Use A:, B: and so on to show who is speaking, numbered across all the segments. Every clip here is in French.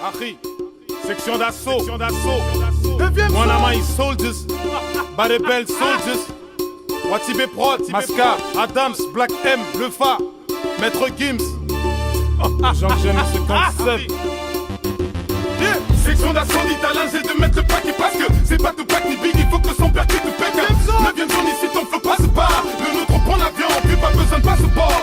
A: Akhi, section d'assaut. Mon ami soldiers, by the bell soldiers. Watibé Prod, Masca, Adams, Black M, Le Fa, Maître Gims. J'aime ce concept. Section d'assaut d'italien, c'est de mettre le paquet parce que c'est pas tout pack ni big, il faut que son père qui te pète. 9ème zone ici, ton feu passe pas. Le nôtre on prend l'avion, plus pas besoin de passeport.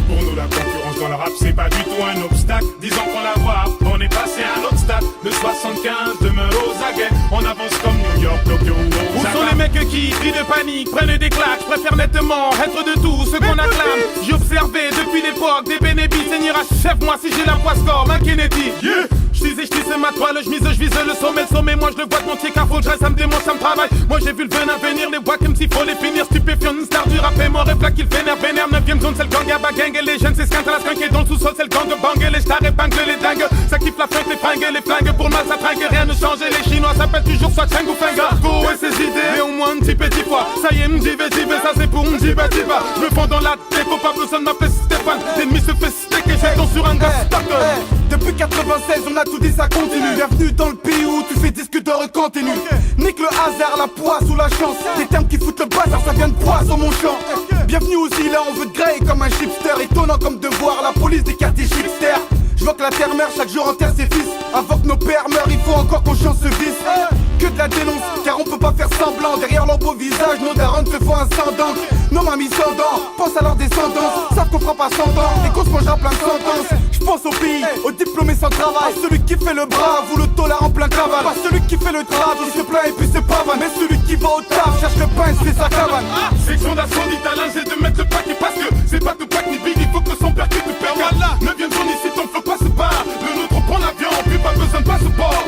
A: Pour nous la concurrence dans le rap c'est pas du tout un obstacle. Disons qu'on la voit, on est passé à un autre stade. Le 75 demeure aux aguets, on avance comme New York, Tokyo. Où sont les mecs qui crient de panique, prennent des claques? Je préfère nettement être de tout ce qu'on acclame. J'ai observé depuis l'époque des bénéfices. Seigneur achève-moi si j'ai la poisse d'or, ma Kennedy. Je ma toile, je vise le sommet, moi je le vois de mon pied car faut que je reste, ça me démontre, ça me travaille. Moi j'ai vu le venin venir, les bois comme s'il faut les finir. Stupéfiant, une star du rap est mort et plat qu'il vénère. 9ème zone c'est le gang à bagang et les jeunes c'est skunk à la skunk. Et dans le sous-sol c'est le gang bang et les stars épingle les dingues. Ça kiffe la fête, les fringues et les flingues. Pour le mal ça tringue, rien ne change. Les chinois s'appellent toujours soit Cheng ou Fenga. Go et ses idées, et au moins un petit fois. Ça y est, m'dive, ça c'est pour m'diva. Je me fonds dans la tête, faut pas besoin de m'appeler Stéphane. L'ennemi se fait steak et j'ai ton sur un gars Stockton.
B: Depuis 96 on a tout dit ça continue. Bienvenue dans le pays où tu fais disque d'or continue. Nique le hasard, la poisse ou la chance. Des termes qui foutent le bazar, ça vient de poisse sur mon champ. Bienvenue aussi là on veut te grailler comme un chipster. Étonnant comme de voir la police des quartiers chipster. Je vois que la terre meurt, chaque jour enterre ses fils. Avant que nos pères meurent, il faut encore qu'on chante ce vice. Que de la dénonce, car on peut pas faire semblant. Derrière leur beau visage, nos darons se font un sang. Nos mamies sans dents, pense à leur descendance. Savent qu'on fera pas 100 ans et qu'on se mangera plein de sentences. J'pense au pays, aux diplômés sans travail. Pas celui qui fait le brave ou le tolard en plein cavale. Pas celui qui fait le travail, il se plaint et puis c'est pas mal. Mais celui qui va au taf, cherche le pain et se fait sa cabane.
A: Section d'assaut d'italien, c'est de mettre le paquet parce que c'est pas tout pack ni big, il faut que son père qui te permette. 9ème zone ici, ton feu passe pas. Le nôtre on prend l'avion, plus pas besoin de passeport.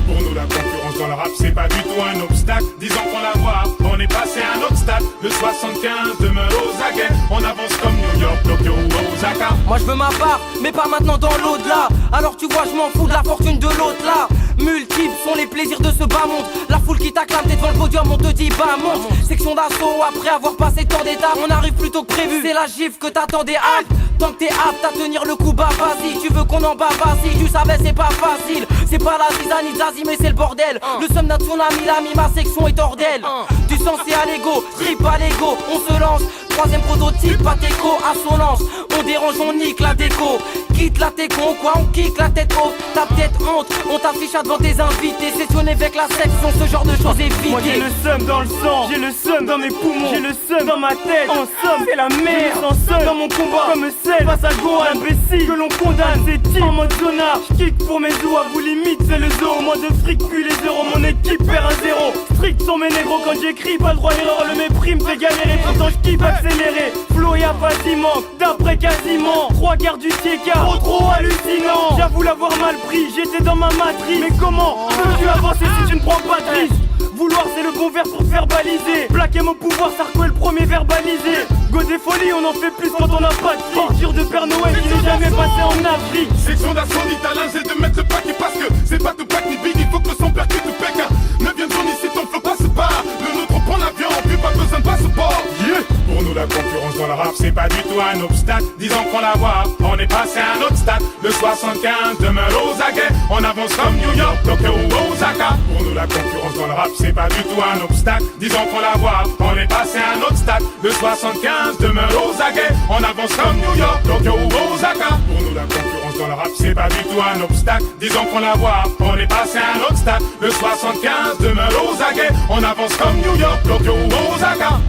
A: Pour nous la concurrence dans le rap c'est pas du tout un obstacle. Disons qu'on la voit, on est passé à un autre stade. Le 75 demeure aux aguets, on avance comme New York, Tokyo ou Osaka.
C: Moi je veux ma part, mais pas maintenant dans l'au-delà. Alors tu vois je m'en fous de la fortune de l'autre là. Multiples sont les plaisirs de ce bas monde. La foule qui t'acclame, t'es devant le podium, on te dit bah monte. Section d'assaut, après avoir passé tant d'étapes, on arrive plus tôt que prévu. C'est la gifle que t'attendais apte. Tant que t'es apte à tenir le coup, bah vas-y. Tu veux qu'on en bat, vas-y. Tu savais c'est pas facile. C'est pas la zizanie zazie mais c'est le bordel. Le somme d'un tsunami, l'ami, ma section est hors d'elle. Du sens c'est à l'ego, trip à l'ego. On se lance, 3ème prototype, pas d'écho, assonance. On dérange, on nique la déco. Quitte la técon, quoi, on kick la tête haute. T'as peut-être honte, on t'affiche devant tes invités. Sessionné avec la section, ce genre de choses évitées.
D: Moi j'ai le seum dans le sang, j'ai le seum dans mes poumons, j'ai le seum dans ma tête. En somme, c'est la merde, sans seum dans mon combat. Comme celle face à Gohan, imbécile que l'on condamne. C'est team en mode sonar, j'kick pour mes os. À vous limite, c'est le zoo. Moins de fric, puis les euros, mon équipe perd un zéro. Strict sont mes négros quand j'écris, pas le droit à l'erreur. Le mépris me fait galérer, pourtant j'kiffe accélérer. Flow y'a pas d'immense, d'après quasiment 3 quarts du TK, trop hallucinant. J'avoue l'avoir mal pris, j'étais dans ma matrice. Mais comment peux-tu avancer si tu ne prends pas de risque? Vouloir c'est le bon verbe pour verbaliser. Plaquer mon pouvoir, Sarko est le premier verbalisé. Go des folies, on en fait plus quand on n'a pas de fric. Dur de Père Noël qui n'est jamais passé en Afrique.
A: Section d'assaut d'italien, c'est de mettre le paquet parce que c'est pas tout pack ni big, il faut que son père qui te pèque. 9ème zone ici, ton feu passe pas. Le nôtre on prend l'avion, plus pas besoin de passeport. Pour nous la concurrence dans le rap c'est pas du tout un obstacle. Disons qu'on la voit, on est passé à un autre stade. Le 75 demeure aux aguets, on avance comme New York, Tokyo ou Osaka. Pour nous la concurrence dans le rap c'est pas du tout un obstacle. Disons qu'on la voit, on est passé à un autre stade. Le 75 demeure aux aguets, on avance comme New York, Tokyo ou Osaka. Pour nous la concurrence dans le rap c'est pas du tout un obstacle. Disons qu'on la voit, on est passé à un autre stade. Le 75 demeure aux aguets, on avance comme New York, Tokyo ou Osaka.